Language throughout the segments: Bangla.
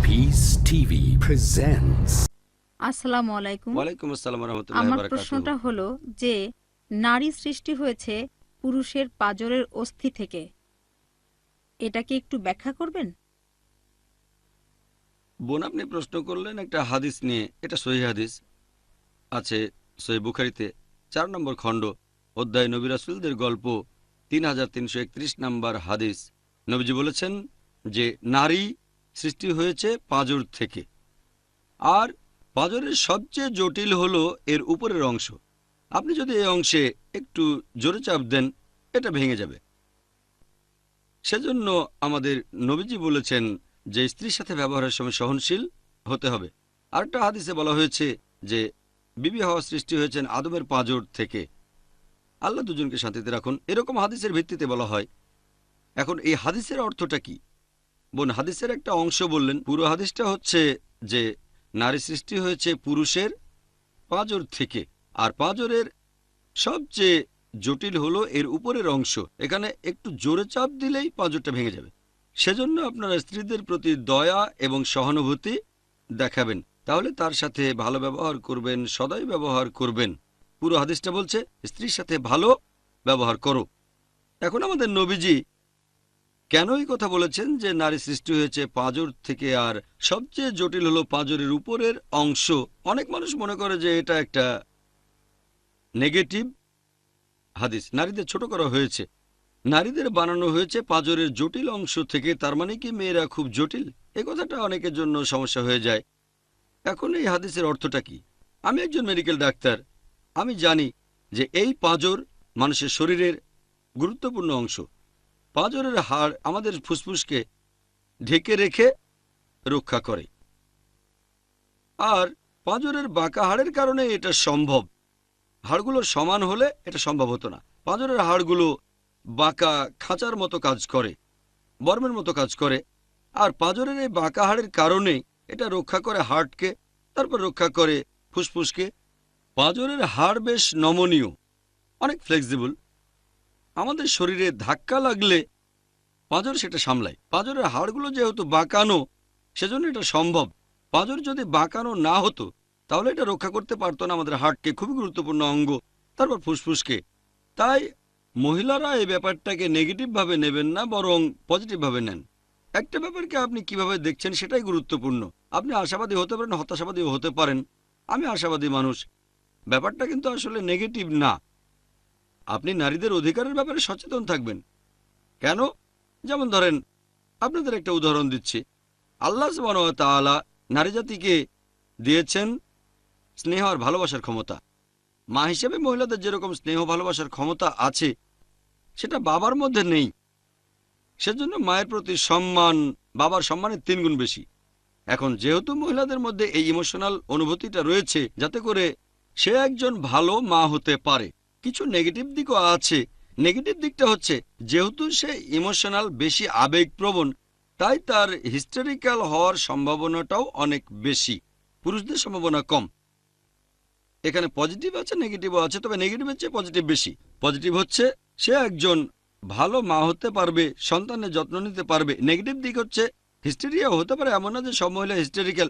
Peace TV presents. আসসালামু আলাইকুম। ওয়ালাইকুম আসসালাম ওয়া রাহমাতুল্লাহি ওয়া আমার বারাকাতুহু। প্রশ্নটা হলো যে নারী সৃষ্টি হয়েছে পুরুষের পাঁজরের অস্থি থেকে, এটা কি একটু ব্যাখ্যা করবেন? বোন, আপনি প্রশ্ন করলেন একটা হাদিস নিয়ে। এটা সহিহ হাদিস আছে সহিহ বুখারীতে 4 নম্বর খণ্ড, অধ্যায় নবী রাসূলদের গল্প 3331 নম্বর হাদিস। নবীজি বলেছেন যে নারী সৃষ্টি হয়েছে পাঁজর থেকে, আর পাঁজরের সবচেয়ে জটিল হলো এর উপরের অংশ। আপনি যদি এই অংশে একটু জোরে চাপ দেন, এটা ভেঙে যাবে। সেজন্য আমাদের নবীজি বলেছেন যে স্ত্রীর সাথে ব্যবহারের সময় সহনশীল হতে হবে। আরেকটা হাদিসে বলা হয়েছে যে বিবি হাওয়া সৃষ্টি হয়েছেন আদমের পাঁজর থেকে। আল্লাহ দুজনকে শান্তিতে রাখুন, এরকম হাদিসের ভিত্তিতে বলা হয়। এখন এই হাদিসের অর্থটা কি? বোন, হাদিসের একটা অংশ বললেন, পুরো হাদিসটা হচ্ছে যে নারী সৃষ্টি হয়েছে পুরুষের পাঁজর থেকে, আর পাঁজরের সবচেয়ে জটিল হলো এর উপরের অংশ। এখানে একটু জোরে চাপ দিলেই পাঁজরটা ভেঙে যাবে। সেজন্য আপনারা স্ত্রীদের প্রতি দয়া এবং সহানুভূতি দেখাবেন, তাহলে তার সাথে ভালো ব্যবহার করবেন, সদাই ব্যবহার করবেন। পুরো হাদিসটা বলছে স্ত্রীর সাথে ভালো ব্যবহার করো। এখন আমাদের নবীজি কেন এই কথা বলেছেন যে নারী সৃষ্টি হয়েছে পাঁজর থেকে, আর সবচেয়ে জটিল হলো পাঁজরের উপরের অংশ? অনেক মানুষ মনে করে যে এটা একটা নেগেটিভ হাদিস, নারীদের ছোট করা হয়েছে, নারীদের বানানো হয়েছে পাঁজরের জটিল অংশ থেকে, তার মানে কি মেয়েরা খুব জটিল? এই কথাটা অনেকের জন্য সমস্যা হয়ে যায়। এখন এই হাদিসের অর্থটা কি? আমি একজন মেডিকেল ডাক্তার, আমি জানি যে এই পাঁজর মানুষের শরীরের গুরুত্বপূর্ণ অংশ। পাঁজরের হাড় আমাদের ফুসফুসকে ঢেকে রেখে রক্ষা করে, আর পাঁজরের বাঁকা হাড়ের কারণে এটা সম্ভব। হাড়গুলো সমান হলে এটা সম্ভব হতো না। পাঁজরের হাড়গুলো বাঁকা খাঁচার মতো কাজ করে, বর্মের মতো কাজ করে, আর পাঁজরের এই বাঁকা হাড়ের কারণে এটা রক্ষা করে হার্টকে, তারপর রক্ষা করে ফুসফুসকে। পাঁজরের হাড় বেশ নমনীয়, অনেক ফ্লেক্সিবল। আমাদের শরীরে ধাক্কা লাগলে পাঁজর সেটা সামলায়। পাঁজরের হাড়গুলো যেহেতু বাঁকানো, সেজন্য এটা সম্ভব। পাঁজর যদি বাঁকানো না হতো তাহলে এটা রক্ষা করতে পারতো না আমাদের হার্টকে, খুবই গুরুত্বপূর্ণ অঙ্গ, তারপর ফুসফুসকে। তাই মহিলারা এই ব্যাপারটাকে নেগেটিভভাবে নেবেন না, বরং পজিটিভভাবে নেন। একটা ব্যাপারকে আপনি কিভাবে দেখছেন সেটাই গুরুত্বপূর্ণ। আপনি আশাবাদী হতে পারেন, হতাশাবাদীও হতে পারেন। আমি আশাবাদী মানুষ। ব্যাপারটা কিন্তু আসলে নেগেটিভ না। আপনি নারীদের অধিকারের ব্যাপারে সচেতন থাকবেন। কেন? যেমন ধরেন, আপনাদের একটা উদাহরণ দিচ্ছি। আল্লাহ সুবহানাহু ওয়া তাআলা নারী জাতিকে দিয়েছেন স্নেহ আর ভালোবাসার ক্ষমতা। মা হিসেবে মহিলাদের যেরকম স্নেহ ভালোবাসার ক্ষমতা আছে, সেটা বাবার মধ্যে নেই। সেজন্য মায়ের প্রতি সম্মান বাবার সম্মানের 3 গুণ বেশি। এখন যেহেতু মহিলাদের মধ্যে এই ইমোশনাল অনুভূতিটা রয়েছে, যাতে করে সে একজন ভালো মা হতে পারে। কিছু নেগেটিভ দিকও আছে। নেগেটিভ দিকটা হচ্ছে, যেহেতু সে ইমোশনাল, বেশি আবেগপ্রবণ, তাই তার হিস্টেরিক্যাল হওয়ার সম্ভাবনাটাও অনেক বেশি, পুরুষদের সম্ভাবনা কম। এখানে পজিটিভ আছে, নেগেটিভও আছে, তবে নেগেটিভের চেয়ে পজিটিভ বেশি। পজিটিভ হচ্ছে সে একজন ভালো মা হতে পারবে, সন্তানের যত্ন নিতে পারবে। নেগেটিভ দিক হচ্ছে হিস্টেরিয়া হতে পারে, এমন না যে সব মহিলা হিস্টেরিক্যাল।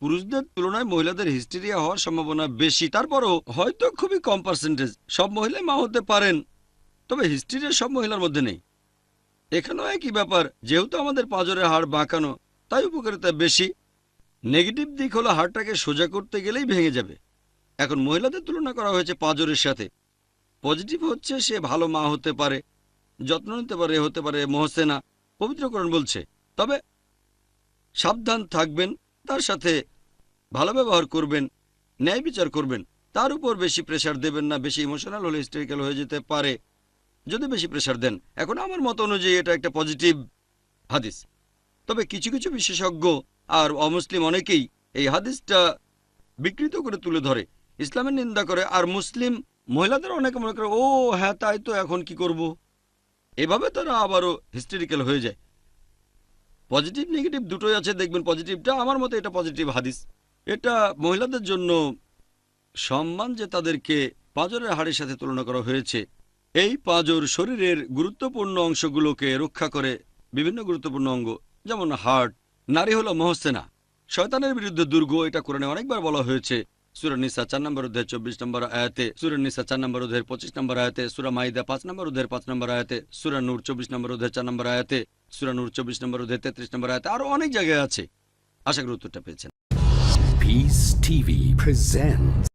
পুরুষদের তুলনায় মহিলাদের হিস্টেরিয়া হওয়ার সম্ভাবনা বেশি। তারপরও হয়তো খুবই কম পার্সেন্টেজ সব মহিলাই মা হতে পারেন, তবে হিস্টেরিয়া সব মহিলার মধ্যে নেই। এখানেও একই ব্যাপার, যেহেতু আমাদের পাঁজরের হাড় বাঁকানো, তাই উপকারিতা বেশি। নেগেটিভ দিক হলো হাড়টাকে সোজা করতে গেলেই ভেঙে যাবে। এখন মহিলাদের তুলনা করা হয়েছে পাঁজরের সাথে। পজিটিভ হচ্ছে সে ভালো মা হতে পারে, যত্ন নিতে পারে, হতে পারে মহসেনা, পবিত্রকরণ বলছে। তবে সাবধান থাকবেন, তার সাথে ভালো ব্যবহার করবেন, ন্যায় বিচার করবেন, তার উপর বেশি প্রেশার দেবেন না। বেশি ইমোশনাল হলে হিস্টেরিক্যাল হয়ে যেতে পারে যদি বেশি প্রেশার দেন। এখন আমার মত অনুযায়ী এটা একটা পজিটিভ হাদিস। তবে কিছু কিছু বিশেষজ্ঞ আর অমুসলিম অনেকেই এই হাদিসটা বিকৃত করে তুলে ধরে, ইসলামের নিন্দা করে, আর মুসলিম মহিলাদের অনেকে মনে করে, ও হ্যাঁ তাই তো, এখন কি করব। এভাবে তারা আবারও হিস্টেরিক্যাল হয়ে যায়। পজিটিভ নেগেটিভ দুটোই আছে। দেখবেন পজিটিভটা, আমার মতে এটা পজিটিভ হাদিস। এটা মহিলাদের জন্য সম্মান যে তাদেরকে পাঁজরের হাড়ের সাথে তুলনা করা হয়েছে। এই পাঁজর শরীরের গুরুত্বপূর্ণ অংশগুলোকে রক্ষা করে, বিভিন্ন গুরুত্বপূর্ণ অঙ্গ, যেমন হার্ট। নারী হলো মহসেনা, শয়তানের বিরুদ্ধে দুর্গ, এটা কোরআনে অনেকবার বলা হয়েছে। সূরা নিসা 4 নম্বর অধ্যায় 24 নম্বর আয়াতে, সূরা নিসা 4 নম্বর অধ্যায়ের 25 নম্বর আয়াতে, সূরা মাইদা 5 নম্বর অধ্যায়ের 5 নম্বর আয়াতে, সূরা নূর 24 নম্বর অধ্যায় 4 নম্বর আয়াতে, সূরা নূর 24 নম্বর অধ্যায় 33 নম্বর আয়াতে, আরো অনেক জায়গায় আছে। আশা করি উত্তরটা পেয়েছেন। Peace TV presents